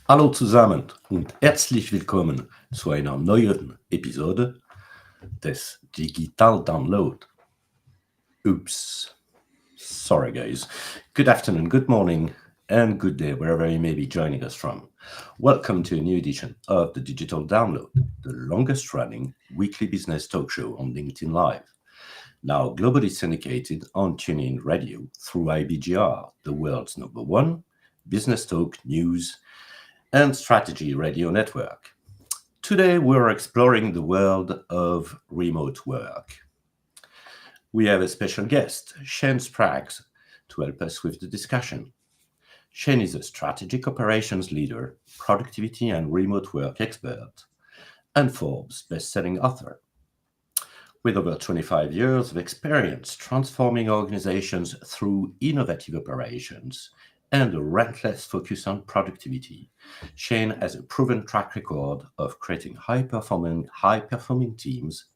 Hallo zusammen und herzlich willkommen zu einer neuen Episode des Digital Download. Oops. Sorry, guys. Good afternoon, good morning, and good day, wherever you may be joining us from. Welcome to a new edition of the Digital Download, the longest running weekly business talk show on LinkedIn Live. Now globally syndicated on TuneIn Radio through IBGR, the world's number one business talk, news, and strategy radio network. Today, we're exploring the world of remote work. We have a special guest, Shane Spraggs, to help us with the discussion. Shane is a strategic operations leader, productivity and remote work expert, and Forbes best-selling author. With over 25 years of experience transforming organizations through innovative operations and a relentless focus on productivity, Shane has a proven track record of creating high-performing teams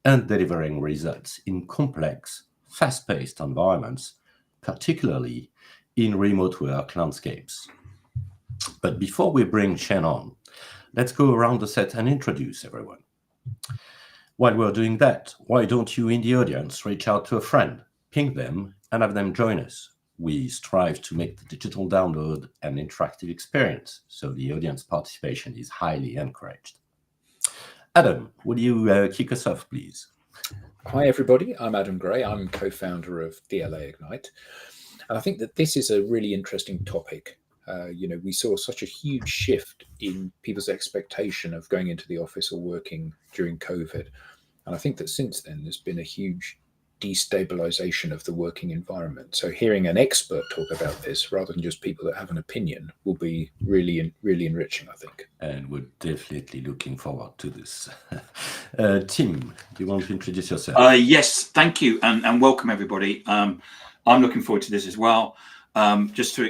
and delivering results in complex, fast-paced environments, particularly in remote work landscapes. But before we bring Shane on, let's go around the set and introduce everyone. While we're doing that, why don't you in the audience reach out to a friend, ping them, and have them join us? We strive to make the digital download an interactive experience, so the audience participation is highly encouraged. Adam, would you kick us off, please? Hi, everybody. I'm Adam Gray. I'm co-founder of DLA Ignite. And I think that this is a really interesting topic. We saw such a huge shift in people's expectation of going into the office or working during COVID. And I think that since then, there's been a huge destabilization of the working environment. So hearing an expert talk about this rather than just people that have an opinion will be really enriching, I think. And we're definitely looking forward to this. Tim, do you want to introduce yourself? Yes, thank you, and welcome everybody. I'm looking forward to this as well. Just to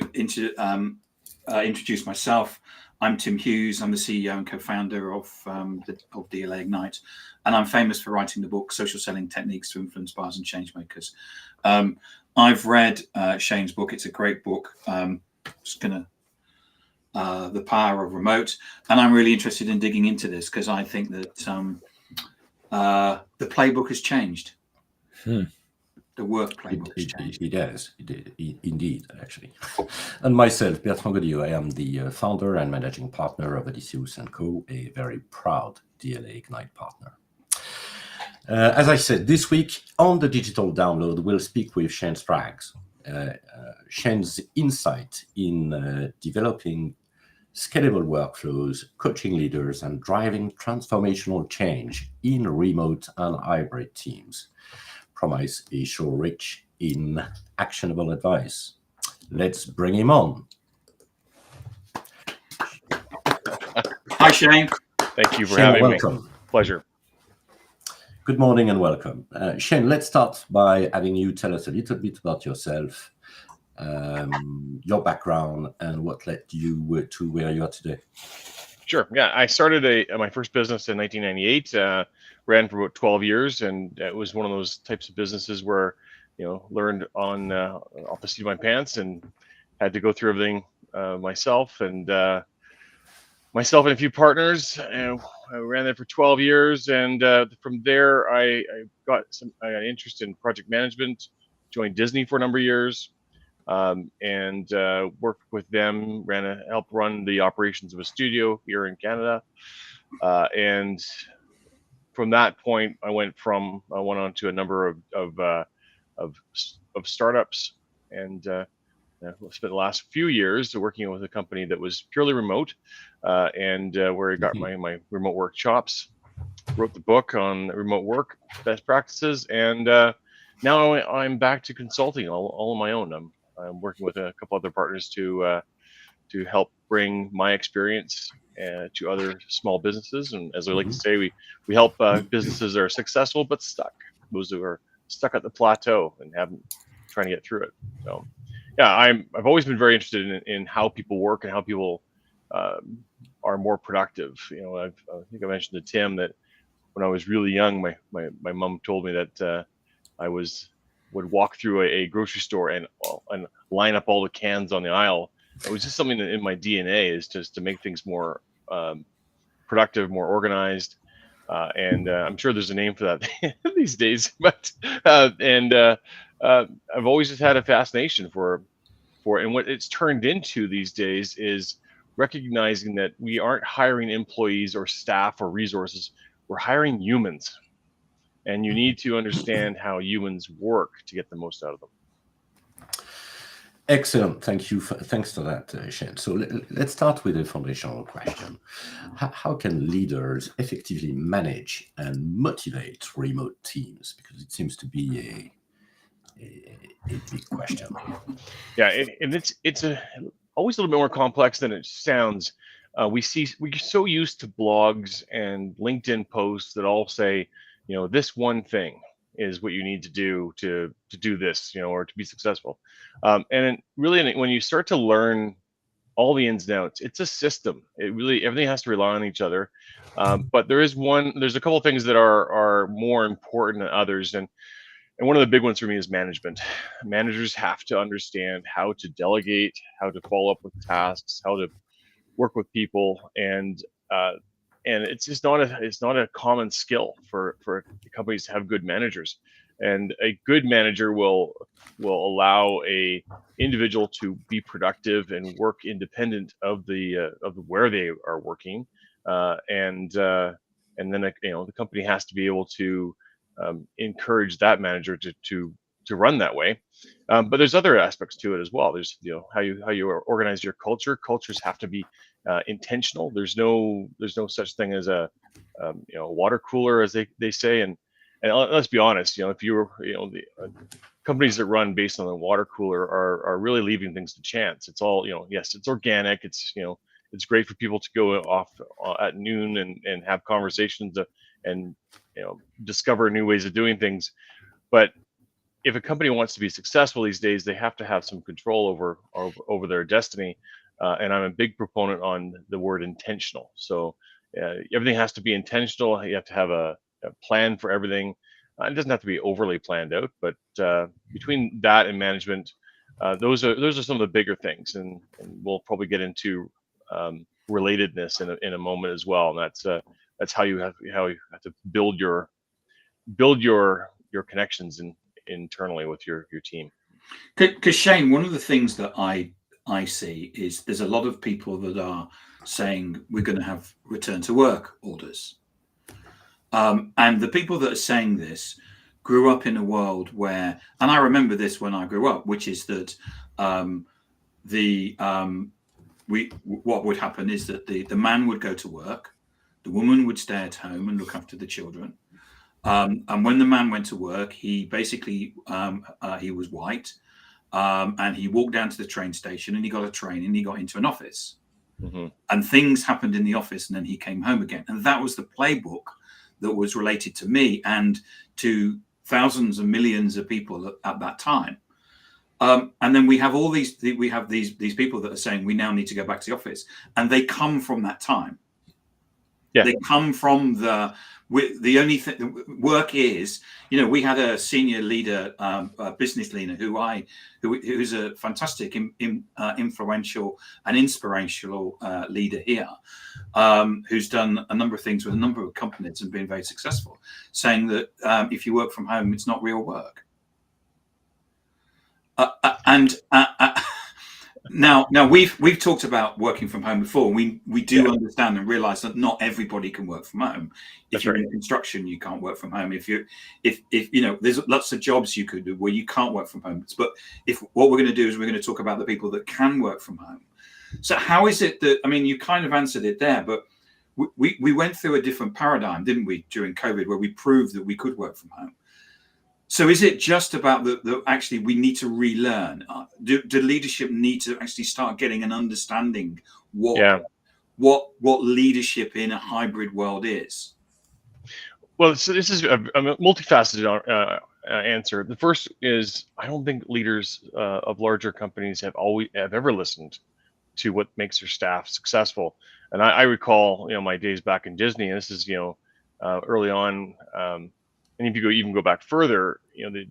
introduce myself, I'm Tim Hughes. I'm the CEO and co-founder of DLA Ignite, and I'm famous for writing the book Social Selling Techniques to Influence Buyers and Changemakers. I've read Shane's book. It's a great book. Just gonna The Power of Remote, and I'm really interested in digging into this because I think that the playbook has changed. The work playbook has changed. It has, indeed, actually. And myself, Bertrand Godillot, I am the founder and managing partner of Odysseus & Co., a very proud DLA Ignite partner. As I said, this week on the Digital Download, we'll speak with Shane Spraggs. Shane's insight in developing scalable workflows, coaching leaders, and driving transformational change in remote and hybrid teams promise a show rich in actionable advice. Let's bring him on. Hi, Shane. Thank you for Shane, having welcome. me. Pleasure. Good morning and welcome. Shane, let's start by having you tell us a little bit about yourself, your background, and what led you to where you are today. Sure. Yeah, I started my first business in 1998. Ran for about 12 years, and it was one of those types of businesses where, learned on off the seat of my pants and had to go through everything myself and a few partners. And I ran there for 12 years, and from there I got an interest in project management. Joined Disney for a number of years. And worked with them, helped run the operations of a studio here in Canada. And from that point, I went on to a number of startups, and spent the last few years working with a company that was purely remote, and where I got my remote work chops. Wrote the book on remote work best practices, and now I'm back to consulting all on my own. I'm working with a couple other partners to help bring my experience to other small businesses. And as I like to say, we help businesses that are successful but stuck, those who are stuck at the plateau and trying to get through it. So, yeah, I've always been very interested in how people work and how people are more productive. I think I mentioned to Tim that when I was really young, my mom told me that I would walk through a grocery store and line up all the cans on the aisle It was just something that in my DNA is just to make things more productive, more organized. And I'm sure there's a name for that these days, but I've always just had a fascination for it. And what it's turned into these days is recognizing that we aren't hiring employees or staff or resources, we're hiring humans. And you need to understand how humans work to get the most out of them. Excellent. Thank you. Thanks for that, Shane. So let's start with a foundational question. How can leaders effectively manage and motivate remote teams? Because it seems to be a big question. Yeah, and it's always a little bit more complex than it sounds. We're so used to blogs and LinkedIn posts that all say, this one thing is what you need to do to do this, or to be successful. And really, when you start to learn all the ins and outs, it's a system. Everything has to rely on each other. But there's a couple of things that are more important than others, and one of the big ones for me is management. Managers have to understand how to delegate, how to follow up with tasks, how to work with people, and it's just not a common skill for companies to have good managers. And a good manager will allow a individual to be productive and work independent of the where they are working, and then the company has to be able to encourage that manager to run that way. But there's other aspects to it as well. There's how you organize your culture. Cultures have to be intentional. There's no such thing as a water cooler, as they say. And let's be honest, if you're the companies that run based on the water cooler are really leaving things to chance. It's all yes, it's organic. It's great for people to go off at noon and have conversations and discover new ways of doing things. But if a company wants to be successful these days, they have to have some control over their destiny. And I'm a big proponent on the word intentional. So everything has to be intentional. You have to have a plan for everything. It doesn't have to be overly planned out, but between that and management, those are some of the bigger things. And we'll probably get into relatedness in a moment as well. And that's how you have to build your connections internally with your team. Because Shane, one of the things that I see is there's a lot of people that are saying we're going to have return to work orders. And the people that are saying this grew up in a world where, and I remember this when I grew up, which is that what would happen is that the man would go to work, the woman would stay at home and look after the children. And when the man went to work, he basically he was white, and he walked down to the train station and he got a train and he got into an office. Mm-hmm. And things happened in the office, and then he came home again. And that was the playbook that was related to me and to thousands and millions of people at that time. And then we have these people that are saying we now need to go back to the office, and they come from that time. Yeah. They come from the only thing work is, we had a senior leader, business leader who's a fantastic, influential and inspirational leader here, who's done a number of things with a number of companies and been very successful, saying that if you work from home, it's not real work. Now we've talked about working from home before. We do understand and realize that not everybody can work from home. If you're in construction, you can't work from home. If there's lots of jobs you could do where you can't work from home. But what we're going to do is we're going to talk about the people that can work from home. So how is it that, you kind of answered it there, but we went through a different paradigm, didn't we, during COVID, where we proved that we could work from home. So is it just about the actually we need to relearn? Do leadership need to actually start getting an understanding what leadership in a hybrid world is? Well, so this is a multifaceted answer. The first is I don't think leaders of larger companies have ever listened to what makes their staff successful. And I recall my days back in Disney, and this is early on. And if you even go back further,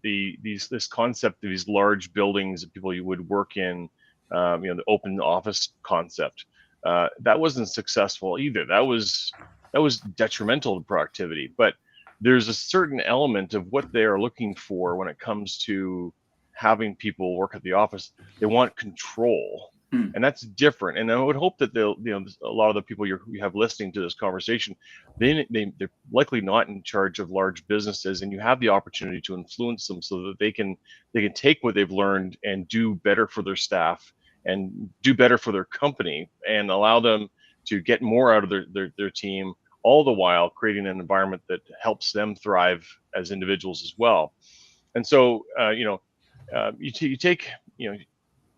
this concept of these large buildings that people would work in the open office concept. That wasn't successful either. That was detrimental to productivity. But there's a certain element of what they are looking for when it comes to having people work at the office. They want control. And that's different. And I would hope that they'll, a lot of the people you have listening to this conversation, they're likely not in charge of large businesses, and you have the opportunity to influence them so that they can take what they've learned and do better for their staff and do better for their company, and allow them to get more out of their team, all the while creating an environment that helps them thrive as individuals as well. And so,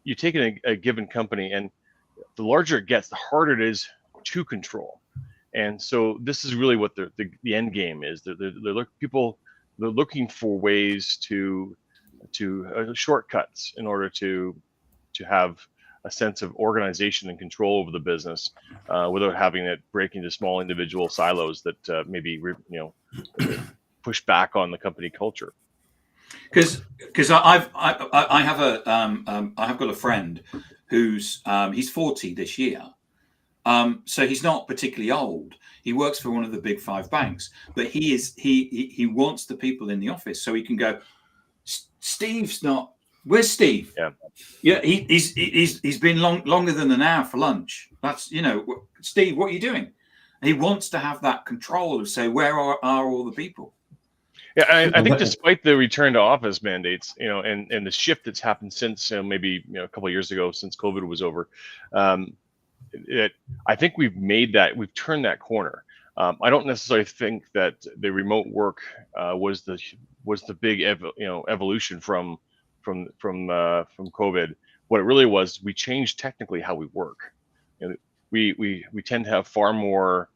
you take a given company, and the larger it gets, the harder it is to control. And so this is really what the end game is. They're looking for ways to shortcuts in order to have a sense of organization and control over the business, without having it break into small individual silos that maybe push back on the company culture. Because I have got a friend who's he's 40 this year, so he's not particularly old. He works for one of the big 5 banks, but he wants the people in the office so he can go. Steve's not. Where's Steve? Yeah. He's been longer than an hour for lunch. That's Steve. What are you doing? And he wants to have that control of say where are all the people. Yeah, I think despite the return to office mandates, and the shift that's happened since maybe a couple of years ago, since COVID was over, I think we've turned that corner. I don't necessarily think that the remote work was the big evolution from COVID. What it really was, we changed technically how we work. We tend to have far more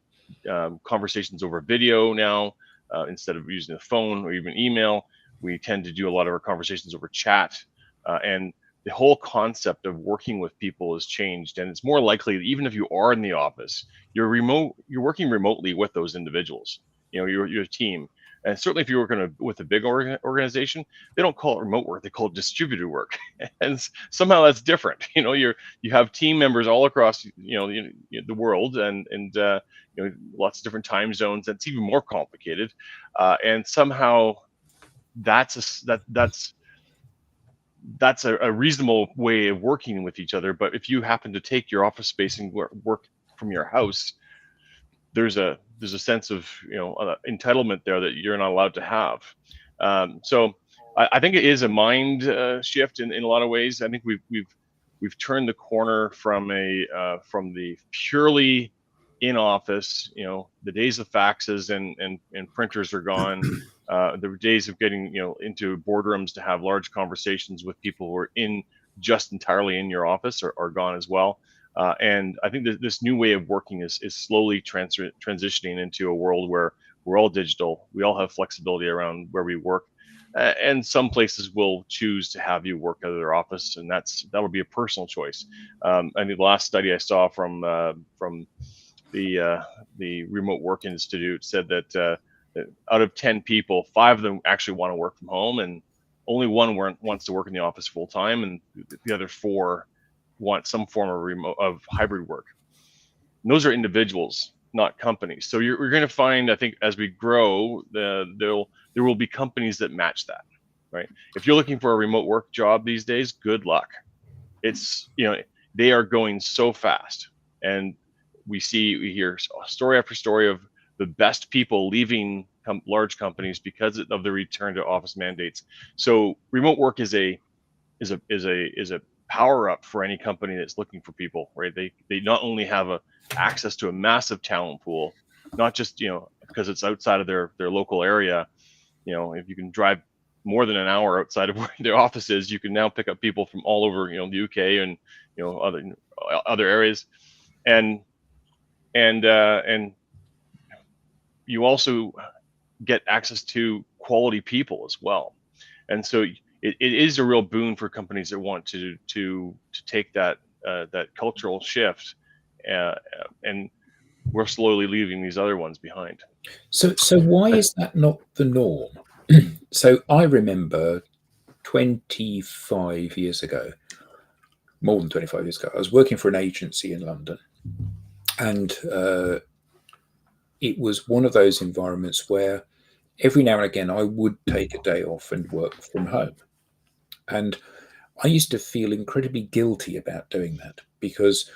conversations over video now. Instead of using the phone or even email, we tend to do a lot of our conversations over chat, and the whole concept of working with people has changed. And it's more likely that even if you are in the office, you're working remotely with those individuals, your team. And certainly if you're working with a big organization, they don't call it remote work, they call it distributed work. And somehow that's different. You have team members all across the world, and lots of different time zones. That's even more complicated. And somehow that's a reasonable way of working with each other. But if you happen to take your office space and work from your house, there's a sense of entitlement there that you're not allowed to have. So I think it is a mind shift in a lot of ways. I think we've turned the corner from the purely in office. The days of faxes and printers are gone. The days of getting into boardrooms to have large conversations with people who are just entirely in your office are gone as well. And I think that this new way of working is slowly transitioning into a world where we're all digital. We all have flexibility around where we work, and some places will choose to have you work out of their office, and that would be a personal choice. I think the last study I saw from the Remote Work Institute said that out of 10 people, 5 of them actually want to work from home, and only 1 wants to work in the office full time, and the other 4 want some form of hybrid work. And those are individuals, not companies. So you're going to find, I think, as we grow, there will be companies that match that, right? If you're looking for a remote work job these days, good luck. It's they are going so fast, and we hear story after story of the best people leaving large companies because of the return to office mandates. So remote work is a power up for any company that's looking for people, right? They not only have access to a massive talent pool, not just because it's outside of their local area. If you can drive more than an hour outside of where their office is, you can now pick up people from all over the UK and other areas, and you also get access to quality people as well. And so it is a real boon for companies that want to take that cultural shift, and we're slowly leaving these other ones behind. So why is that not the norm? So I remember 25 years ago, more than 25 years ago. I was working for an agency in London, and it was one of those environments where every now and again I would take a day off and work from home. And I used to feel incredibly guilty about doing that, because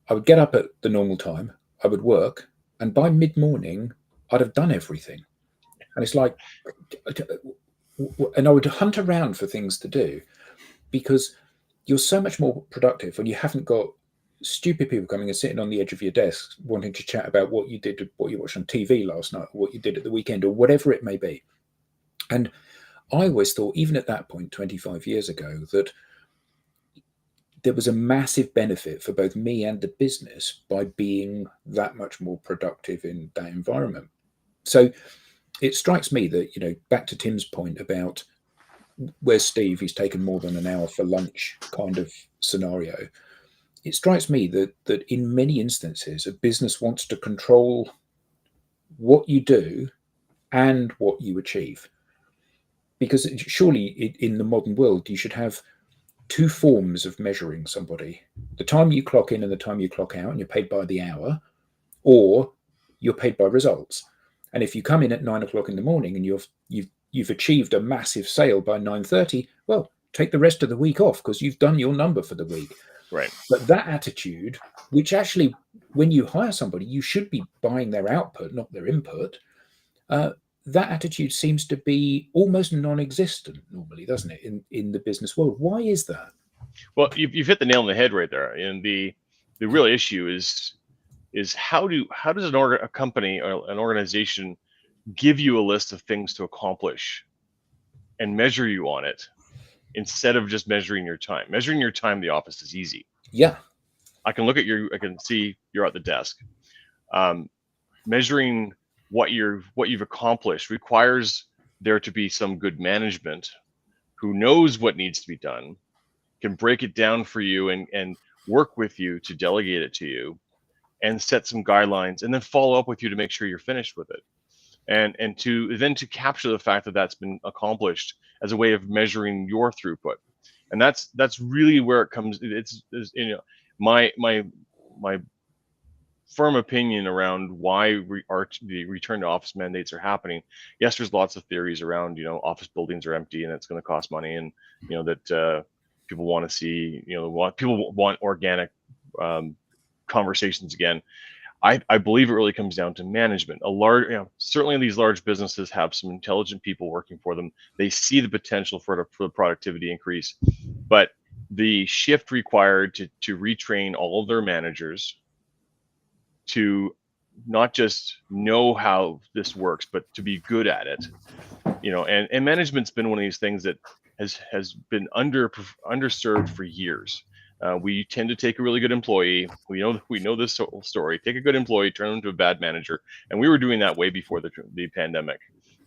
I would get up at the normal time, I would work, and by mid-morning, I'd have done everything. And it's like, and I would hunt around for things to do, because you're so much more productive when you haven't got stupid people coming and sitting on the edge of your desk wanting to chat about what you did, what you watched on TV last night, or what you did at the weekend, or whatever it may be. And I always thought, even at that point, 25 years ago, that there was a massive benefit for both me and the business by being that much more productive in that environment. So it strikes me that, you know, back to Tim's point about where's Steve, he's taken more than an hour for lunch kind of scenario. It strikes me that in many instances, a business wants to control what you do and what you achieve. Because surely in the modern world, you should have two forms of measuring somebody: the time you clock in and the time you clock out, and you're paid by the hour, or you're paid by results. And if you come in at 9 o'clock in the morning and you've achieved a massive sale by 9:30, well, take the rest of the week off because you've done your number for the week. Right. But that attitude, which actually, when you hire somebody, you should be buying their output, not their input. That attitude seems to be almost non-existent normally, doesn't it, in the business world? Why is that? Well, you've hit the nail on the head right there. And the real issue is how does a company or an organization give you a list of things to accomplish and measure you on it, instead of just measuring your time? Measuring your time in the office is easy. Yeah. I can look at I can see you're at the desk. Measuring what you've accomplished requires there to be some good management who knows what needs to be done, can break it down for you and work with you to delegate it to you, and set some guidelines, and then follow up with you to make sure you're finished with it, and to capture the fact that that's been accomplished as a way of measuring your throughput. And that's really where it comes. It's you know, my firm opinion around why the return to office mandates are happening. Yes, there's lots of theories around, you know, office buildings are empty and it's going to cost money, and you know that people want to see, you know, people want organic conversations again. I believe it really comes down to management. Certainly these large businesses have some intelligent people working for them. They see the potential for the productivity increase, but the shift required to retrain all of their managers to not just know how this works, but to be good at it. You know, and management's been one of these things that has been underserved for years. We tend to take a really good employee. We know this whole story. Take a good employee, turn them into a bad manager, and we were doing that way before the pandemic,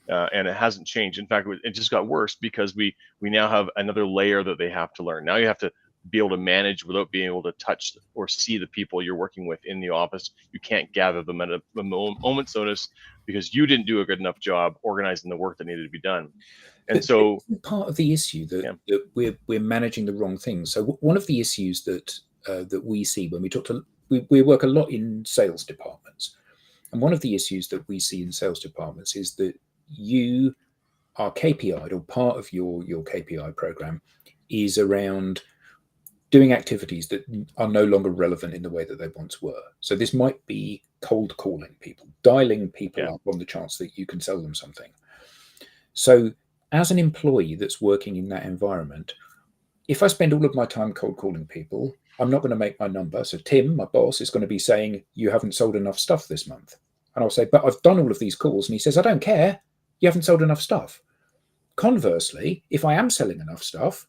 and it hasn't changed. In fact, it just got worse because we now have another layer that they have to learn. Now you have to be able to manage without being able to touch or see the people you're working with in the office. You can't gather them at a moment's notice because you didn't do a good enough job organizing the work that needed to be done. And so part of the issue that we're managing the wrong things. So one of the issues that we see when we talk to, we work a lot in sales departments, and one of the issues that we see in sales departments is that you are KPI'd, or part of your KPI program is around doing activities that are no longer relevant in the way that they once were. So this might be cold calling people, dialing people up on the chance that you can sell them something. So as an employee that's working in that environment, if I spend all of my time cold calling people, I'm not going to make my number. So Tim, my boss, is going to be saying, you haven't sold enough stuff this month. And I'll say, but I've done all of these calls. And he says, I don't care. You haven't sold enough stuff. Conversely, if I am selling enough stuff,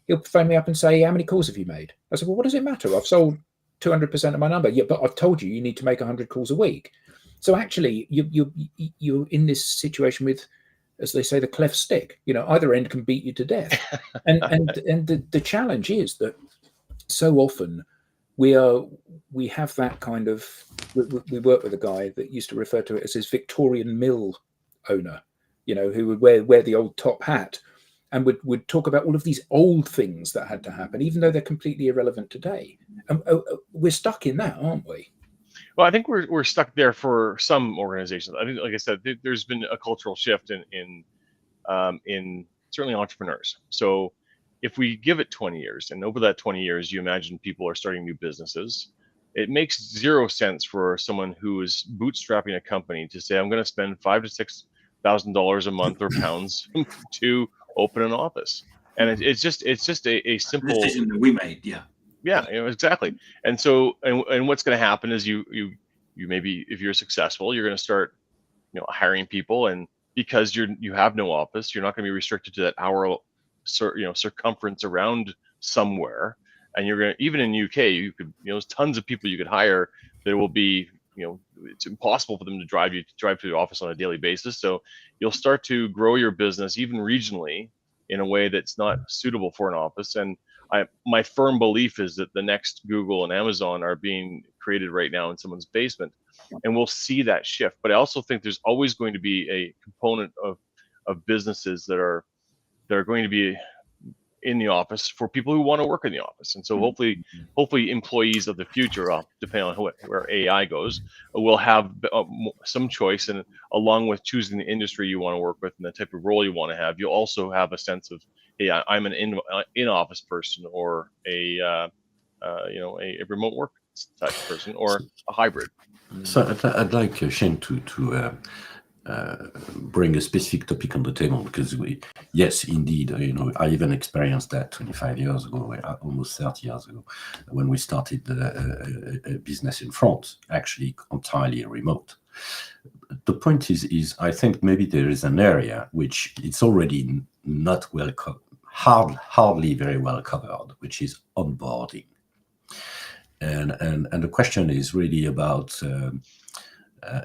he'll phone me up and say, how many calls have you made? I said, well, what does it matter? I've sold 200% of my number. Yeah, but I've told you need to make 100 calls a week. So actually, you're in this situation with, as they say, the cleft stick. You know, either end can beat you to death. And the challenge is that so often we have that kind of, we work with a guy that used to refer to it as his Victorian mill owner, you know, who would wear the old top hat. and would talk about all of these old things that had to happen, even though they're completely irrelevant today. We're stuck in that, aren't we? Well, I think we're stuck there for some organizations. I think, like I said, there's been a cultural shift in certainly entrepreneurs. So if we give it 20 years, and over that 20 years, you imagine people are starting new businesses, it makes zero sense for someone who is bootstrapping a company to say, I'm going to spend $5,000 to $6,000 a month or pounds to open an office. And it's just a simple decision that we made. Yeah, exactly. And so, and what's going to happen is you maybe, if you're successful, you're going to start, hiring people, and because you have no office, you're not going to be restricted to that hour, circumference around somewhere. And you're going to, even in UK, you could, there's tons of people you could hire that will be, it's impossible for them to drive to the office on a daily basis. So you'll start to grow your business even regionally in a way that's not suitable for an office. And my firm belief is that the next Google and Amazon are being created right now in someone's basement, and we'll see that shift. But I also think there's always going to be a component of businesses that are going to be in the office for people who want to work in the office. And so hopefully employees of the future, depending on where AI goes, will have some choice. And along with choosing the industry you want to work with and the type of role you want to have, you'll also have a sense of, hey, I'm an in-office person, or a remote work type person, or a hybrid. So I'd like Shane to bring a specific topic on the table, because yes, indeed, I even experienced that 25 years ago, almost 30 years ago, when we started a business in France, actually entirely remote. The point is I think maybe there is an area which it's already not hardly very well covered, which is onboarding. And the question is really about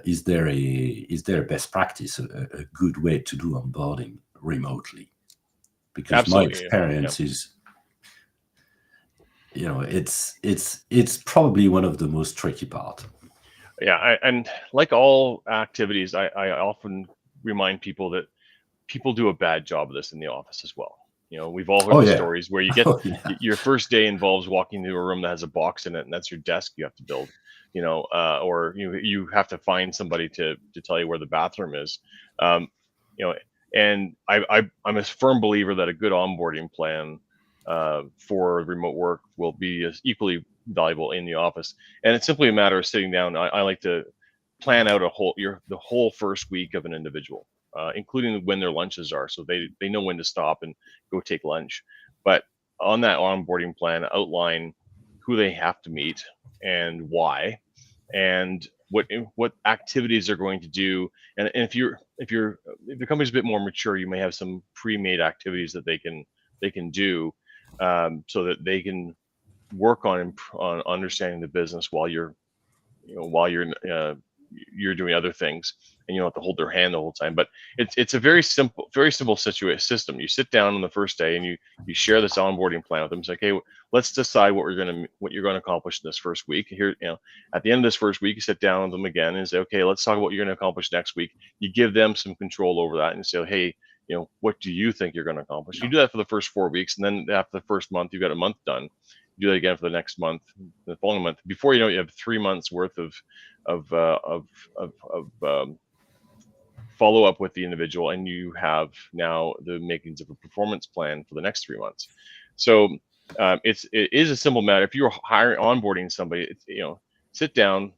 is there a best practice, a good way to do onboarding remotely? Because Absolutely, my experience is, it's probably one of the most tricky part. Yeah, and like all activities, I often remind people that people do a bad job of this in the office as well. We've all heard stories where you get your first day involves walking into a room that has a box in it, and that's your desk you have to build. Or you have to find somebody to tell you where the bathroom is. And I'm a firm believer that a good onboarding plan for remote work will be as equally valuable in the office. And it's simply a matter of sitting down. I like to plan out the whole first week of an individual, including when their lunches are, so they know when to stop and go take lunch. But on that onboarding plan, outline who they have to meet and why, and what activities they're going to do. And if the company's a bit more mature, you may have some pre-made activities that they can do, so that they can work on understanding the business while you're doing other things, and you don't have to hold their hand the whole time. But it's a very simple system. You sit down on the first day and you share this onboarding plan with them. It's like, hey, let's decide what you're going to accomplish this first week. Here, at the end of this first week, you sit down with them again and say, okay, let's talk about what you're going to accomplish next week. You give them some control over that and say, hey, what do you think you're going to accomplish? You do that for the first 4 weeks, and then after the first month, you've got a month done. You do that again for the next month, the following month. Before you know it, you have 3 months worth of follow up with the individual, and you have now the makings of a performance plan for the next 3 months. So it is a simple matter. If you're onboarding somebody, sit down,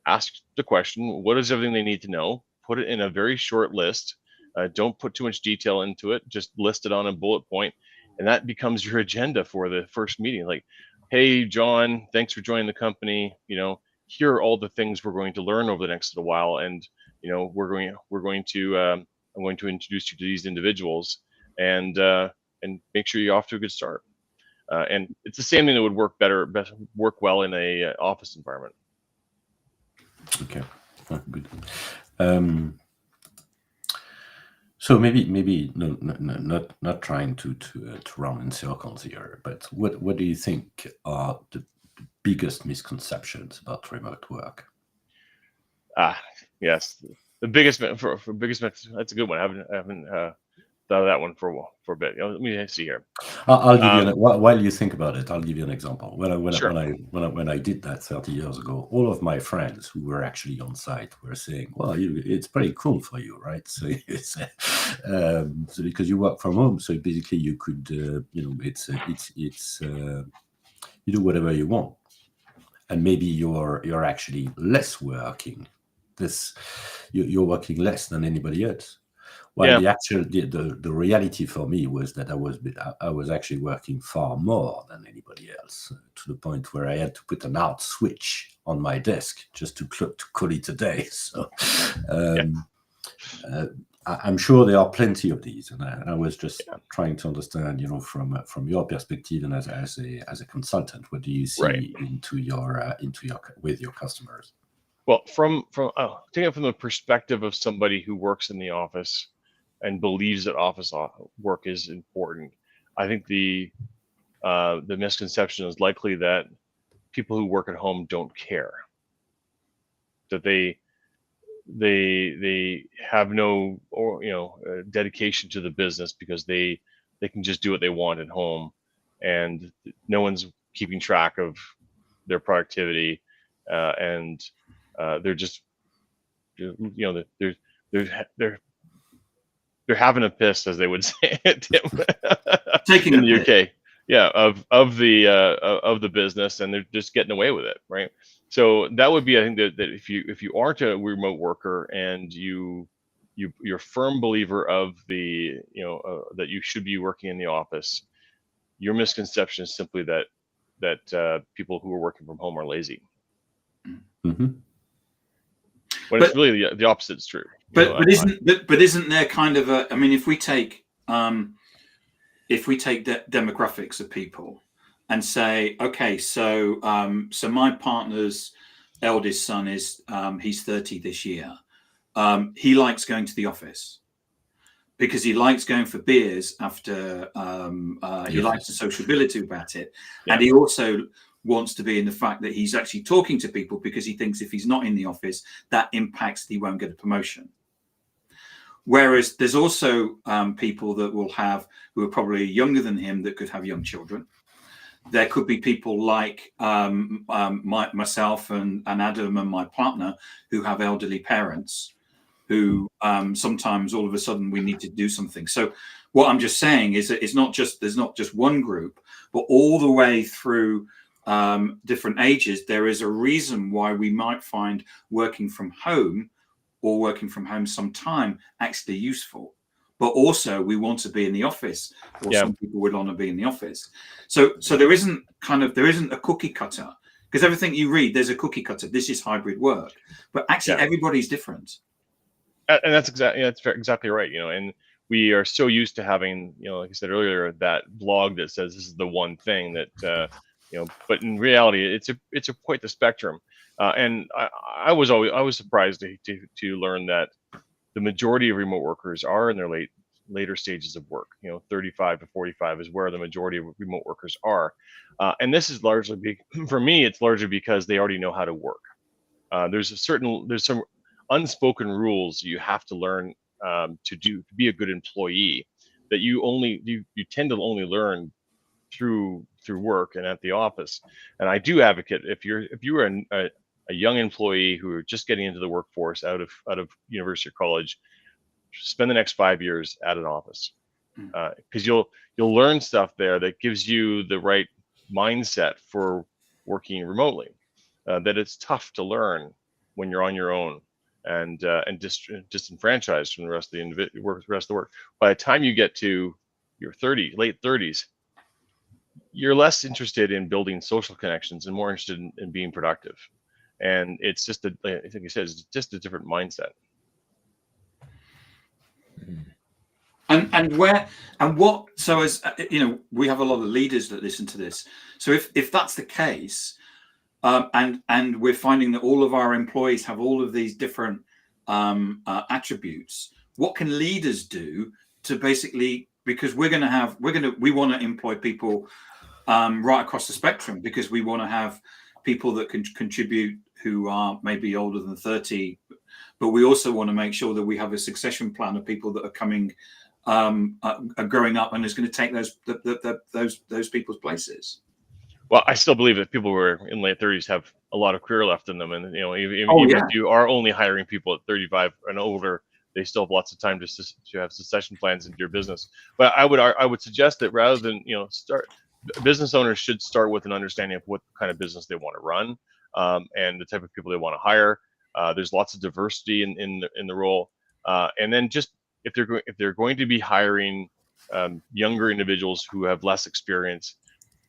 ask the question, what is everything they need to know? Put it in a very short list. Don't put too much detail into it. Just list it on a bullet point, and that becomes your agenda for the first meeting. Like, hey, John, thanks for joining the company. Here are all the things we're going to learn over the next little while, and I'm going to introduce you to these individuals, and make sure you're off to a good start. And it's the same thing that would work well in a office environment. Okay, good. So maybe no, not trying to run in circles here, but what do you think are the biggest misconceptions about remote work? Yes, the biggest that's a good one. I haven't that one for a bit. Let me see here. I'll give you while you think about it. I'll give you an example. Sure. When I did that 30 years ago, all of my friends who were actually on site were saying, "Well, it's pretty cool for you, right? So it's so because you work from home, so basically you could, it's you do whatever you want, and maybe you're actually less working. You're working less than anybody else." Well, the reality for me was that I was actually working far more than anybody else, to the point where I had to put an out switch on my desk just to call it a day. So I'm sure there are plenty of these, and I was just trying to understand, from your perspective and as a consultant, what do you see into your with your customers? Well, taking it from the perspective of somebody who works in the office and believes that office work is important, I think the misconception is likely that people who work at home don't care, that they have no dedication to the business because they can just do what they want at home, and no one's keeping track of their productivity, and they're just they're having a piss, as they would say, taking in the UK, of the business, and they're just getting away with it, right? So that would be, I think, that if you aren't a remote worker and you're a firm believer of the that you should be working in the office, your misconception is simply that people who are working from home are lazy. Mm-hmm. When it's really the opposite is true. But isn't there kind of a? I mean, if we take demographics of people and say, okay, so my partner's eldest son is he's 30 this year. He likes going to the office because he likes going for beers after. He likes the sociability about it, and he also wants to be in the fact that he's actually talking to people, because he thinks if he's not in the office, that impacts that he won't get a promotion. Whereas there's also people that who are probably younger than him that could have young children. There could be people like myself and Adam and my partner who have elderly parents who sometimes all of a sudden we need to do something. So what I'm just saying is that there's not just one group, but all the way through different ages, there is a reason why we might find working from home or working from home sometime actually useful. But also we want to be in the office, or some people would want to be in the office. So there isn't a cookie cutter, because everything you read, there's a cookie cutter. This is hybrid work, but actually everybody's different. And that's exactly right. And we are so used to having, like I said earlier, that blog that says this is the one thing that, but in reality, it's quite the spectrum. And I was surprised to learn that the majority of remote workers are in their later stages of work. 35 to 45 is where the majority of remote workers are. And this is largely for me, it's largely because they already know how to work. There's some unspoken rules you have to learn to be a good employee that you tend to only learn through work and at the office. And I do advocate, if you are a young employee who are just getting into the workforce out of university or college, spend the next 5 years at an office, because you'll learn stuff there that gives you the right mindset for working remotely. That it's tough to learn when you're on your own and disenfranchised from the rest of the work. By the time you get to your late 30s, you're less interested in building social connections and more interested in being productive. And it's just I think you said, it's just a different mindset. So as we have a lot of leaders that listen to this. So if that's the case, and we're finding that all of our employees have all of these different attributes, what can leaders do to basically, because we want to employ people right across the spectrum, because we want to have people that can contribute who are maybe older than 30, but we also want to make sure that we have a succession plan of people that are coming are growing up and is going to take those people's places. Well, I still believe that people who are in late 30s have a lot of career left in them, and even Yeah. if you are only hiring people at 35 and older, they still have lots of time to have succession plans into your business. But I would suggest that rather than business owners should start with an understanding of what kind of business they want to run, and the type of people they want to hire. There's lots of diversity in the role, and then just if they're going to be hiring younger individuals who have less experience,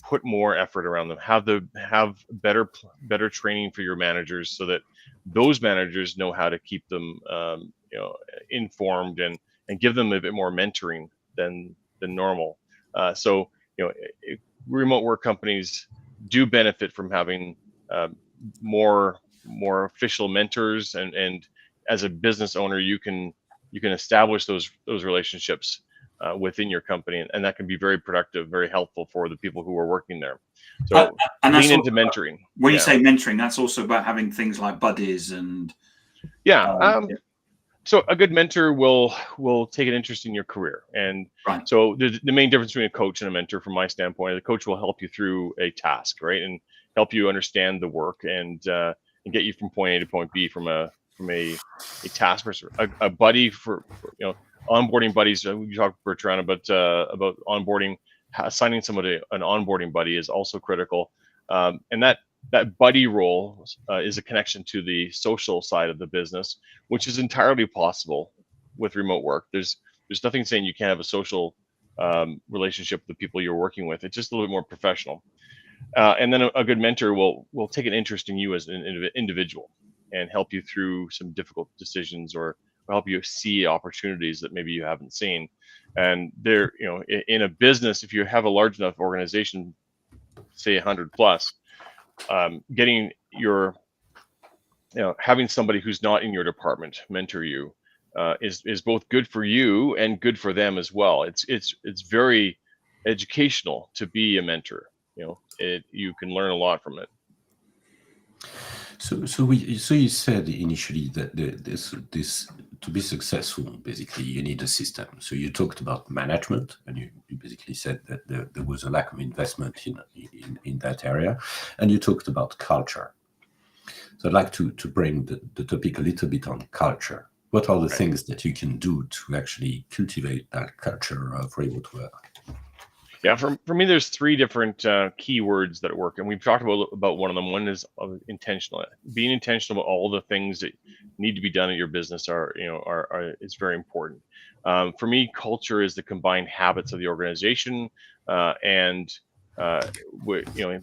put more effort around them. Have better training for your managers so that those managers know how to keep them informed and give them a bit more mentoring than normal. So remote work companies do benefit from having more official mentors, and as a business owner, you can establish those relationships within your company, and that can be very productive, very helpful for the people who are working there. So lean into mentoring. When you say mentoring, that's also about having things like buddies and so a good mentor will take an interest in your career, and right. So the main difference between a coach and a mentor, from my standpoint, the coach will help you through a task, right, and help you understand the work and get you from point A to point B from a task person. A buddy for onboarding buddies. We talked, Bertrand, about onboarding. Assigning somebody an onboarding buddy is also critical, and that buddy role is a connection to the social side of the business, which is entirely possible with remote work. There's nothing saying you can't have a social relationship with the people you're working with. It's just a little bit more professional. And then a good mentor will take an interest in you as an individual and help you through some difficult decisions, or help you see opportunities that maybe you haven't seen. And there, in a business, if you have a large enough organization, say 100 plus, getting having somebody who's not in your department mentor you is both good for you and good for them as well. It's very educational to be a mentor. You can learn a lot from it. So you said initially that this to be successful, basically you need a system. So you talked about management, and you basically said that there was a lack of investment in that area, and you talked about culture. So I'd like to bring the topic a little bit on culture. What are the things that you can do to actually cultivate that culture of remote work? Yeah, for me, there's three different keywords that work, and we've talked about one of them. One is intentional. Being intentional about all the things that need to be done at your business is very important. For me, culture is the combined habits of the organization, and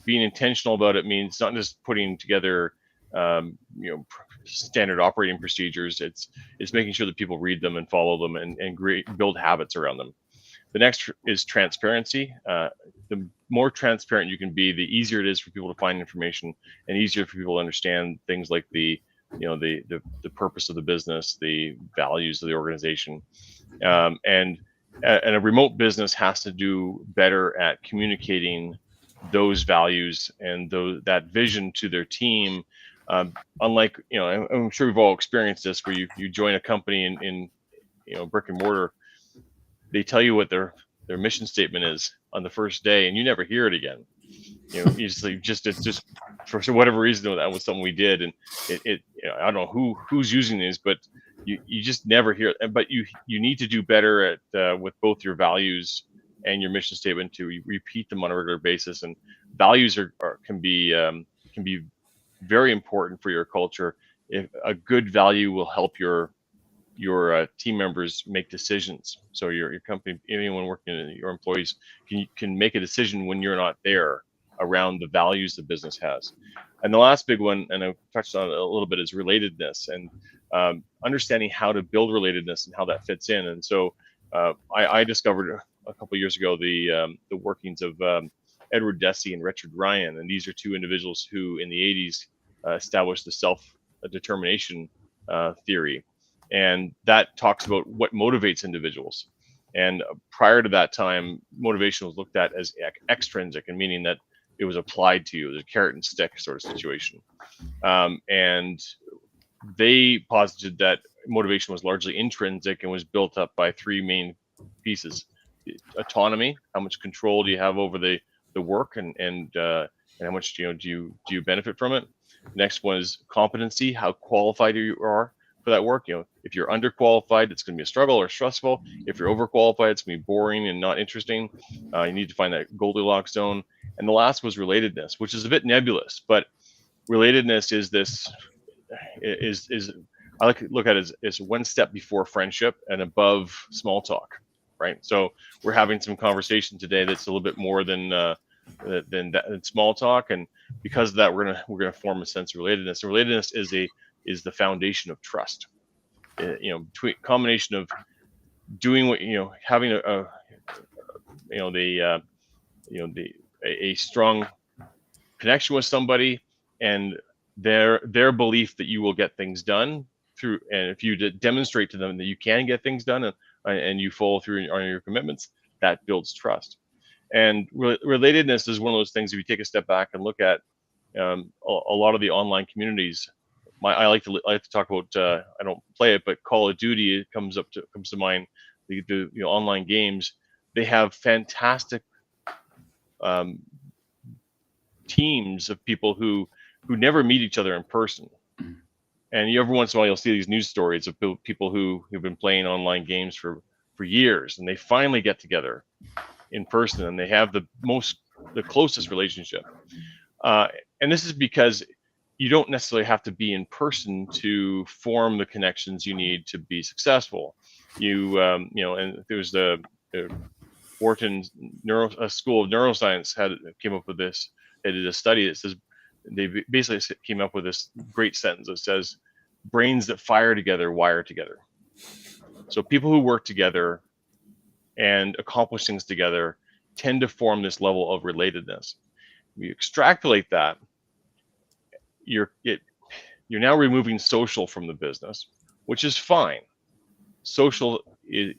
being intentional about it means not just putting together standard operating procedures. It's making sure that people read them and follow them and build habits around them. The next is transparency. The more transparent you can be, the easier it is for people to find information, and easier for people to understand things like the purpose of the business, the values of the organization, and a remote business has to do better at communicating those values and that vision to their team. Unlike, I'm sure we've all experienced this, where you join a company in brick and mortar. They tell you what their mission statement is on the first day, and you never hear it again. Usually it's just for whatever reason, that was something we did, and I don't know who's using these, but you just never hear it. But you need to do better at with both your values and your mission statement to repeat them on a regular basis. And values can be very important for your culture. If a good value will help your team members make decisions. So your company, anyone working, your employees can make a decision when you're not there around the values the business has. And the last big one, and I've touched on it a little bit, is relatedness, and understanding how to build relatedness and how that fits in. And so I discovered a couple of years ago the workings of Edward Deci and Richard Ryan, and these are two individuals who in the 80s established the self-determination theory. And that talks about what motivates individuals. And prior to that time, motivation was looked at as extrinsic, and meaning that it was applied to you. It was a carrot and stick sort of situation. And they posited that motivation was largely intrinsic and was built up by three main pieces. Autonomy, how much control do you have over the work, and how much do you benefit from it. Next one is competency, how qualified you are for that work. If you're underqualified, it's going to be a struggle or stressful. If you're overqualified, it's going to be boring and not interesting. You need to find that Goldilocks zone. And the last was relatedness, which is a bit nebulous, but relatedness is I like to look at it as one step before friendship and above small talk, right? So we're having some conversation today that's a little bit more than small talk, and because of that, we're gonna form a sense of relatedness. And relatedness is the foundation of trust. Between combination of doing what having a strong connection with somebody, and their belief that you will get things done through, and if you demonstrate to them that you can get things done, and you follow through on your commitments, that builds trust. And relatedness is one of those things. If you take a step back and look at a lot of the online communities, I like to talk about. I don't play it, but Call of Duty comes to mind. The online games, they have fantastic teams of people who never meet each other in person. And every once in a while, you'll see these news stories of people who've been playing online games for years, and they finally get together in person, and they have the closest relationship. And this is because you don't necessarily have to be in person to form the connections you need to be successful. And there's the Wharton School of Neuroscience came up with this. They did a study that says, they basically came up with this great sentence that says, brains that fire together wire together. So people who work together and accomplish things together tend to form this level of relatedness. You extrapolate that, you're now removing social from the business, which is fine. Social is,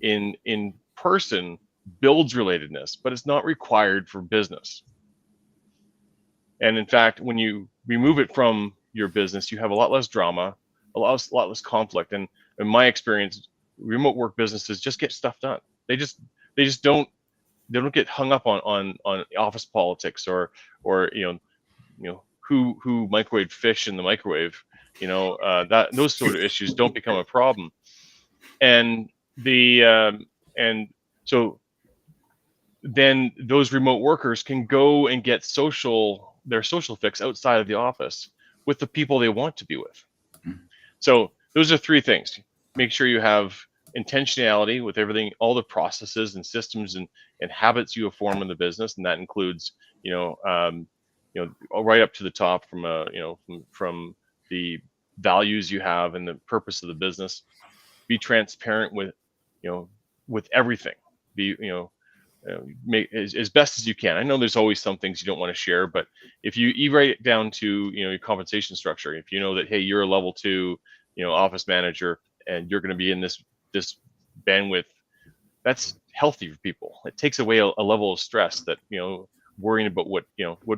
in person builds relatedness, but it's not required for business. And in fact, when you remove it from your business, you have a lot less drama, a lot less conflict. And in my experience, remote work businesses just get stuff done. They don't get hung up on office politics or who microwaved fish in the microwave. That those sort of issues don't become a problem. And so then those remote workers can go and get their social fix outside of the office with the people they want to be with. So those are three things. Make sure you have intentionality with everything, all the processes and systems and habits you have formed in the business, and that includes right up to the top from the values you have and the purpose of the business. Be transparent with everything. Make as best as you can. I know there's always some things you don't want to share, but if you write it down to your compensation structure, if you know that, hey, you're a level 2 office manager and you're going to be in this bandwidth, that's healthy for people. It takes away a level of stress that worrying about what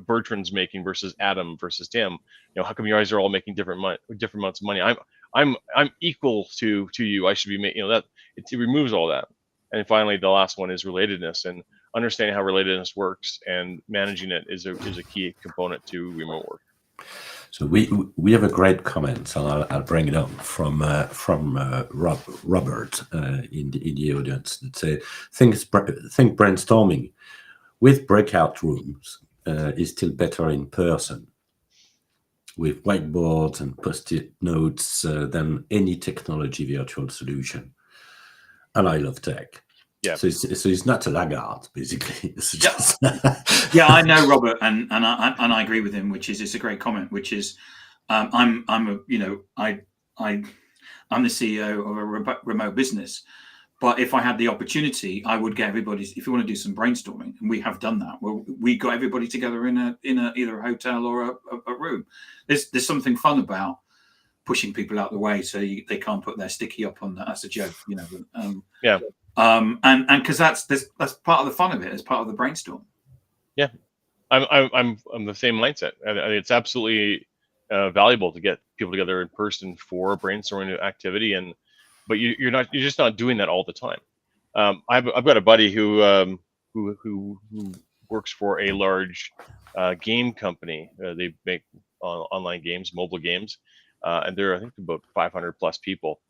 Bertrand's making versus Adam versus Tim. How come you guys are all making different amounts of money? I'm equal to you. I should be making that. It removes all that. And finally, the last one is relatedness, and understanding how relatedness works and managing it is a key component to remote work. So we have a great comment, so I'll bring it up from Robert in the audience that say, think brainstorming with breakout rooms is still better in person with whiteboards and post-it notes than any technology virtual solution. And I love tech. Yeah. So it's not a laggard, basically. It's just yeah, I know Robert, and I agree with him. Which is, it's a great comment. Which is, I'm the CEO of a remote business, but if I had the opportunity, I would get everybody. If you want to do some brainstorming, and we have done that, well, we got everybody together in either a hotel or a room. There's something fun about pushing people out the way so they can't put their sticky up on that. That's a joke, Yeah. And because that's part of the fun of it, as part of the brainstorm. Yeah, I'm the same mindset. It's absolutely valuable to get people together in person for a brainstorming activity, but you're just not doing that all the time. I've got a buddy who works for a large game company. They make online games, mobile games, and they're, I think, about 500 plus people.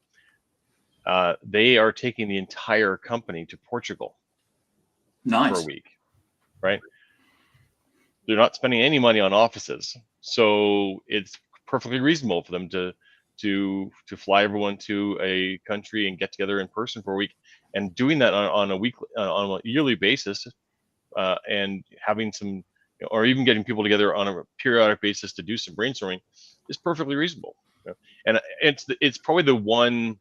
They are taking the entire company to Portugal for a Nice. week, right? They're not spending any money on offices, so it's perfectly reasonable for them to fly everyone to a country and get together in person for a week, and doing that on a yearly basis, and having some, or even getting people together on a periodic basis to do some brainstorming is perfectly reasonable. And it's probably the one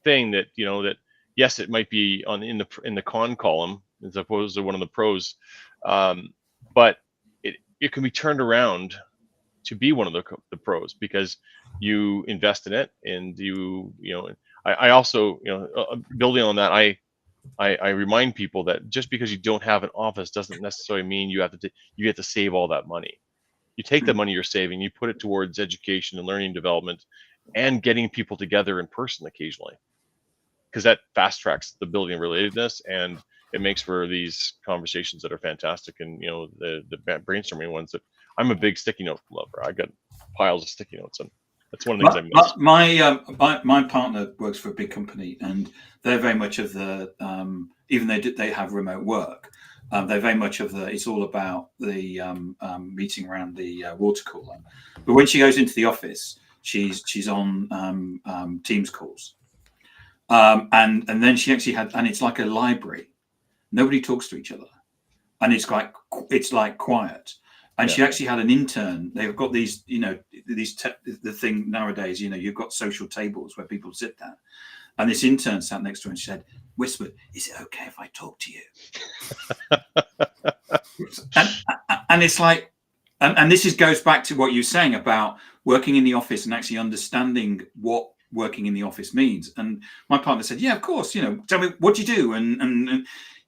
thing that, that yes, it might be in the con column as opposed to one of the pros, but it can be turned around to be one of the pros, because you invest in it, and I also, building on that, I remind people that just because you don't have an office doesn't necessarily mean you have to save all that money. You take the money you're saving, you put it towards education and learning development and getting people together in person occasionally, because that fast tracks the building of relatedness, and it makes for these conversations that are fantastic. And the brainstorming ones, that I'm a big sticky note lover. I got piles of sticky notes, and that's one of the things I miss. My partner works for a big company, and they're very much of the even though they have remote work, they're very much of the, it's all about the meeting around the water cooler. But when she goes into the office, she's on Teams calls, and then she actually had, and it's like a library. Nobody talks to each other, and it's like quiet. And she actually had an intern. They've got these, the thing nowadays, you've got social tables where people sit down. And this intern sat next to her and she said, whispered, "Is it okay if I talk to you?" and it's like, and this goes back to what you're saying about working in the office and actually understanding what working in the office means. And my partner said, "Yeah, of course, tell me, what do you do? And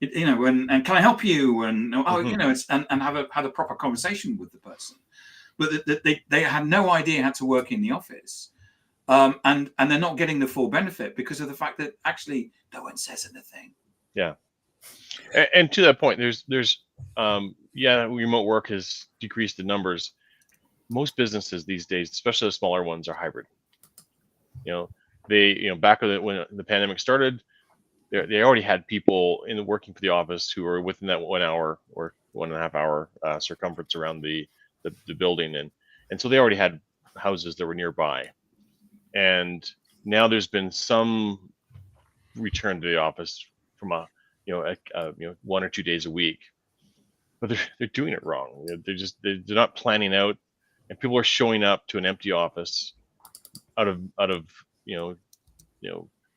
can I help you?" And and had a proper conversation with the person. But they had no idea how to work in the office, and they're not getting the full benefit because of the fact that actually no one says anything. Yeah, and to that point, there's remote work has decreased the numbers. Most businesses these days, especially the smaller ones, are hybrid. They back when the pandemic started, they already had people working for the office who were within that 1 hour or 1.5 hour circumference around the building, and so they already had houses that were nearby. And now there's been some return to the office from 1 or 2 days a week, but they're doing it wrong. They're not planning out, and people are showing up to an empty office out of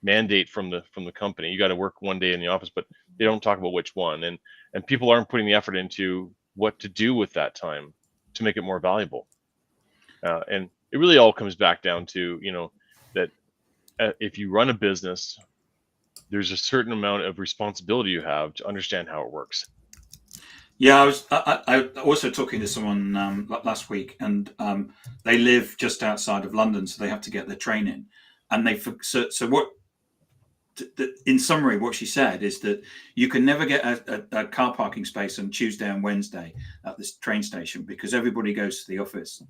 mandate from the company. You got to work 1 day in the office, but they don't talk about which one, and people aren't putting the effort into what to do with that time to make it more valuable. And it really all comes back down to that if you run a business, there's a certain amount of responsibility you have to understand how it works. Yeah, I also talking to someone last week, and they live just outside of London, so they have to get the train in, and in summary, what she said is that you can never get a car parking space on Tuesday and Wednesday at this train station, because everybody goes to the office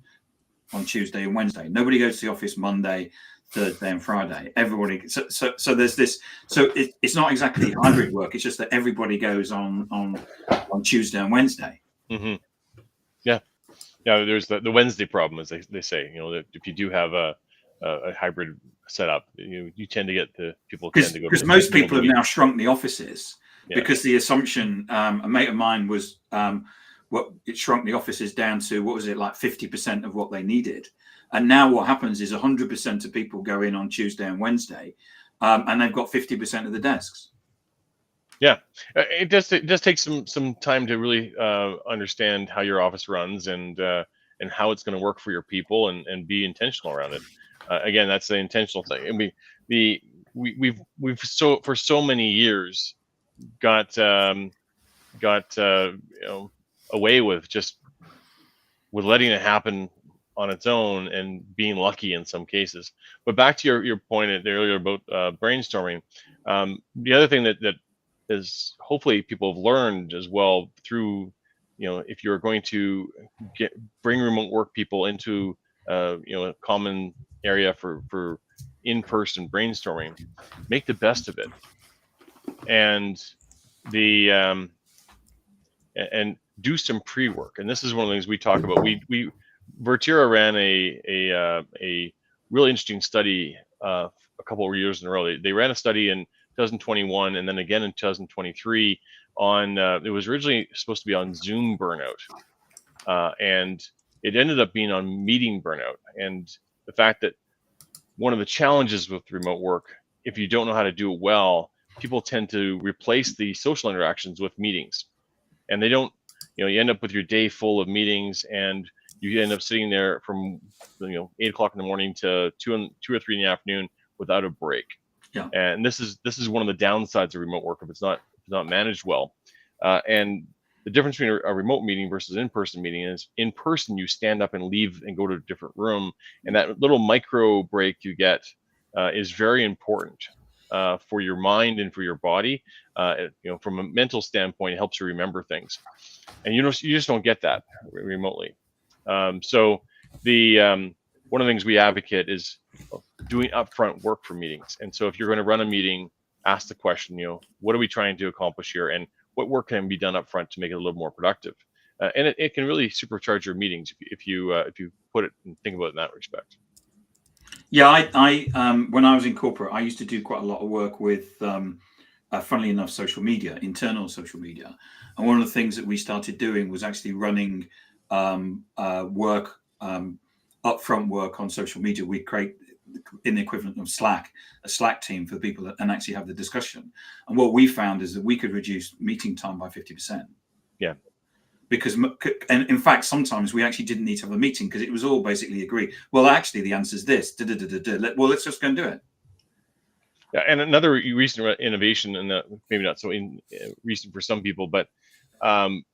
on Tuesday and Wednesday. Nobody goes to the office Monday, Thursday, and Friday. Everybody. So there's this. So it's not exactly hybrid work. It's just that everybody goes on Tuesday and Wednesday. Mm-hmm. Yeah. There's the Wednesday problem, as they say. That if you do have a hybrid setup, you tend to get the people tend to go, because most people have now shrunk the offices, because the assumption, a mate of mine was it shrunk the offices down to, what was it, like 50% of what they needed. And now what happens is 100% of people go in on Tuesday and Wednesday, and they've got 50% of the desks. Yeah, it does take some time to really understand how your office runs, and how it's going to work for your people, and be intentional around it. Again, that's the intentional thing. And we've for so many years got away with letting it happen on its own and being lucky in some cases. But back to your point earlier about brainstorming, the other thing that is hopefully people have learned as well through, if you're going to bring remote work people into a common area for in-person brainstorming, make the best of it, and and do some pre-work. And this is one of the things we talk about. Vertira ran a really interesting study a couple of years in a row. They ran a study in 2021 and then again in 2023 on it was originally supposed to be on Zoom burnout, and it ended up being on meeting burnout. And the fact that one of the challenges with remote work, if you don't know how to do it well, people tend to replace the social interactions with meetings, and they don't. You end up with your day full of meetings, and you end up sitting there from 8 o'clock in the morning to 2 or 3 in the afternoon without a break. Yeah. And this is one of the downsides of remote work if it's not managed well. And the difference between a remote meeting versus in-person meeting is in person you stand up and leave and go to a different room, and that little micro break you get is very important for your mind and for your body. From a mental standpoint, it helps you remember things, and you just don't get that remotely. So the one of the things we advocate is doing upfront work for meetings. And so if you're going to run a meeting, ask the question, what are we trying to accomplish here, and what work can be done upfront to make it a little more productive? And it can really supercharge your meetings if you put it and think about it in that respect. Yeah, I when I was in corporate, I used to do quite a lot of work with, funnily enough, social media, internal social media. And one of the things that we started doing was actually running work, upfront work on social media. We create in the equivalent of Slack, a Slack team for people and actually have the discussion. And what we found is that we could reduce meeting time by 50%. Yeah. Because, and in fact, sometimes we actually didn't need to have a meeting because it was all basically agreed. Well, actually, the answer is this. Well, let's just go and do it. Yeah, and another recent innovation, and maybe not so recent for some people, but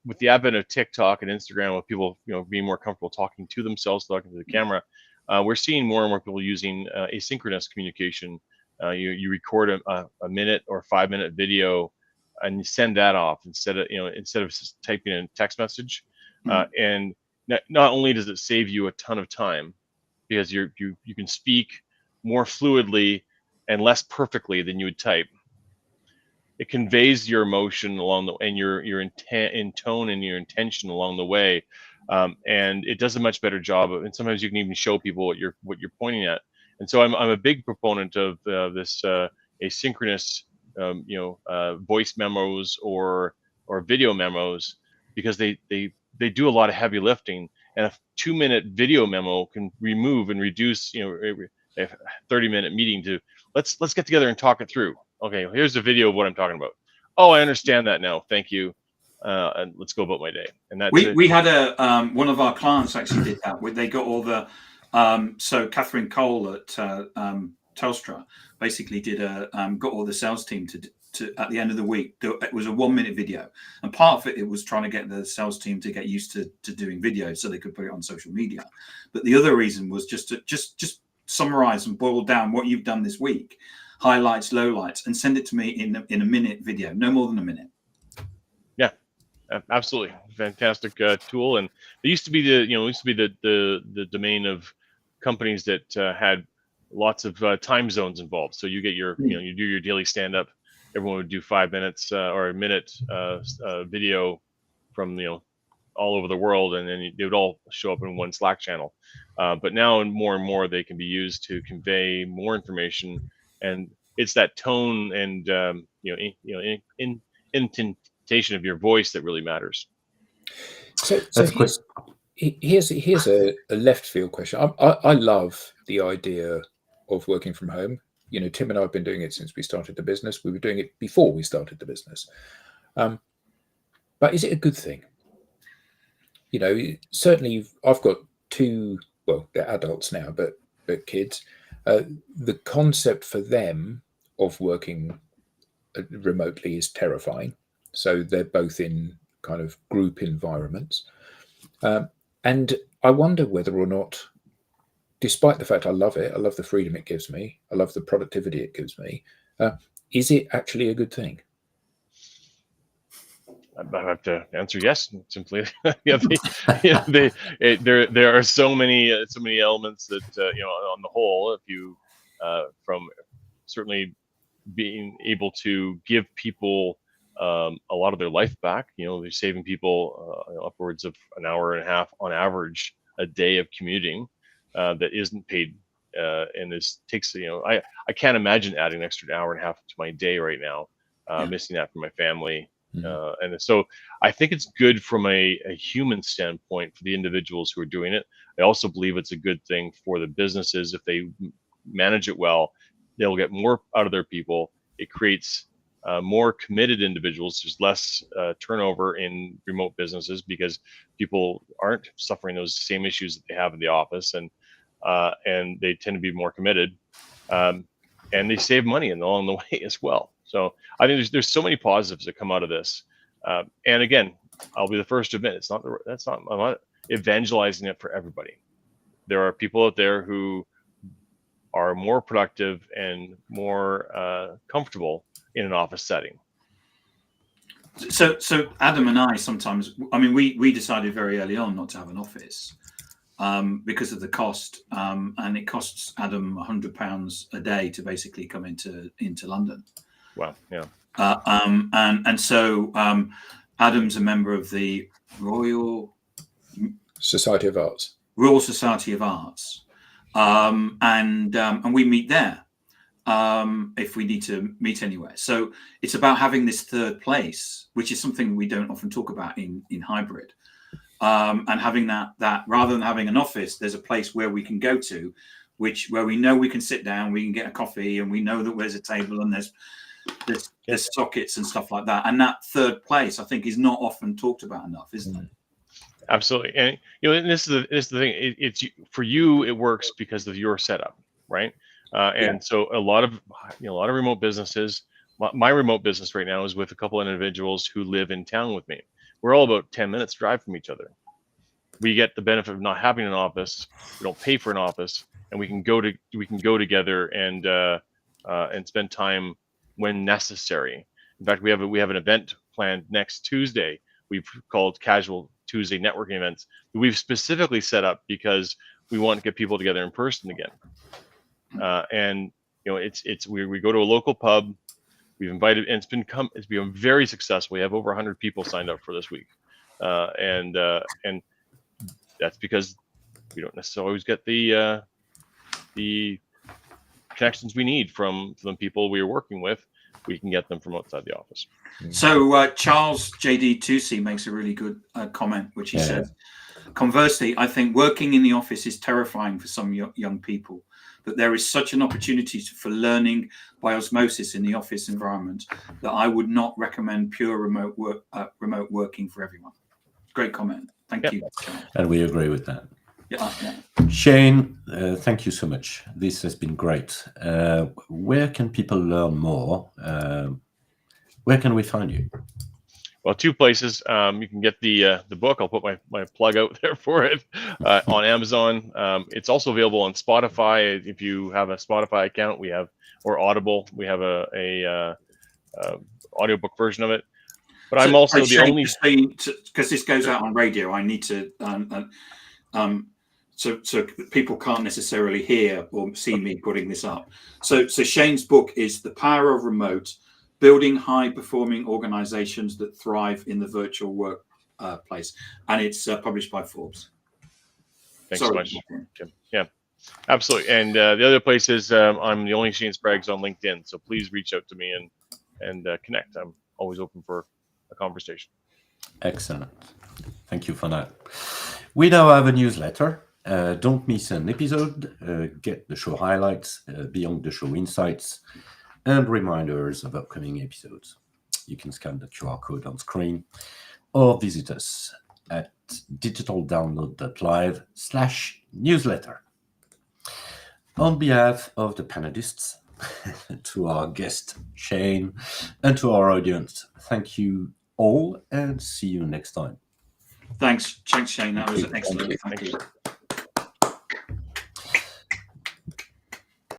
with the advent of TikTok and Instagram, with people being more comfortable talking to themselves, talking to the camera, we're seeing more and more people using asynchronous communication. You record a minute or 5-minute video and you send that off instead of typing in a text message. And not only does it save you a ton of time because you can speak more fluidly and less perfectly than you would type. It conveys your emotion along the and your intent in tone and your intention along the way, and it does a much better job of. And sometimes you can even show people what you're pointing at. And so I'm a big proponent of this asynchronous voice memos or video memos, because they do a lot of heavy lifting, and a 2-minute video memo can remove and reduce a 30-minute meeting to let's get together and talk it through. Okay, here's a video of what I'm talking about. Oh, I understand that now. Thank you. And let's go about my day. And that's we had one of our clients actually did that. They got all the so Catherine Cole at Telstra basically did got all the sales team to at the end of the week. It was a 1-minute video, and part of it was trying to get the sales team to get used to doing videos so they could put it on social media. But the other reason was just to summarize and boil down what you've done this week, highlights, lowlights, and send it to me in a minute video, no more than a minute. Yeah, absolutely, fantastic tool. And it used to be the domain of companies that had lots of time zones involved. So you get your you do your daily stand up. Everyone would do 5 minutes or a minute video from all over the world, and then they would all show up in one Slack channel. But now and more they can be used to convey more information, and it's that tone and intonation of your voice that really matters. So here's a left field question. I love the idea of working from home. Tim and I have been doing it since we started the business. We were doing it before we started the business. But is it a good thing? Certainly I've got 2, well, they're adults now, but kids. The concept for them of working remotely is terrifying. So they're both in kind of group environments. And I wonder whether or not, despite the fact I love it, I love the freedom it gives me, I love the productivity it gives me, is it actually a good thing? I have to answer yes. Simply, there are so many elements that on the whole, if you from certainly being able to give people a lot of their life back. They're saving people upwards of an hour and a half on average a day of commuting that isn't paid, and this takes. I can't imagine adding an extra hour and a half to my day right now, missing that from my family. And so I think it's good from a human standpoint for the individuals who are doing it. I also believe it's a good thing for the businesses if they manage it well. They'll get more out of their people. It creates more committed individuals. There's less turnover in remote businesses because people aren't suffering those same issues that they have in the office, and they tend to be more committed, and they save money along the way as well. So I think there's so many positives that come out of this. And again, I'll be the first to admit I'm not evangelizing it for everybody. There are people out there who are more productive and more comfortable in an office setting. So Adam and I sometimes, we decided very early on not to have an office because of the cost, and it costs Adam £100 a day to basically come into London. Wow. Yeah. And so Adam's a member of the Royal Society of Arts. And we meet there if we need to meet anywhere. So it's about having this third place, which is something we don't often talk about in hybrid, and having that rather than having an office, there's a place where we can go to, where we know we can sit down, we can get a coffee, and we know that there's a table and there's sockets and stuff like that. And that third place, I think, is not often talked about enough, isn't it? Absolutely. And and this is the thing. It's for you, it works because of your setup, right? And so a lot of remote businesses. My remote business right now is with a couple of individuals who live in town with me. We're all about 10 minutes drive from each other. We get the benefit of not having an office. We don't pay for an office, and we can go together and spend time when necessary. In fact, we have an event planned next Tuesday. We've called Casual Tuesday networking events. We've specifically set up because we want to get people together in person again. And we go to a local pub. We've invited, and it's been very successful. We have over 100 people signed up for this week, and that's because we don't necessarily always get the connections we need from the people we are working with. We can get them from outside the office. So Charles JD Tusi makes a really good comment, which he says, conversely, I think working in the office is terrifying for some young people, but there is such an opportunity for learning by osmosis in the office environment that I would not recommend pure remote working for everyone. Great comment. Thank you, Charles. And we agree with that. Yeah. Shane, thank you so much. This has been great. Where can people learn more? Where can we find you? Well, two places. You can get the book. I'll put my plug out there for it on Amazon. It's also available on Spotify. If you have a Spotify account, or Audible, we have a audiobook version of it. But I'm also the only, because this goes out on radio. I need to so people can't necessarily hear or see me putting this up. So Shane's book is The Power of Remote: Building High-Performing Organizations That Thrive in the Virtual Workplace, and it's published by Forbes. Thanks so much. Yeah, absolutely. And the other place is I'm the only Shane Spraggs on LinkedIn, so please reach out to me and connect. I'm always open for a conversation. Excellent. Thank you for that. We now have a newsletter. Don't miss an episode. Get the show highlights, beyond the show insights, and reminders of upcoming episodes. You can scan the QR code on screen or visit us at digitaldownload.live/newsletter. On behalf of the panelists, to our guest Shane, and to our audience, thank you all, and see you next time. Thanks, Shane. That was excellent. Thank you.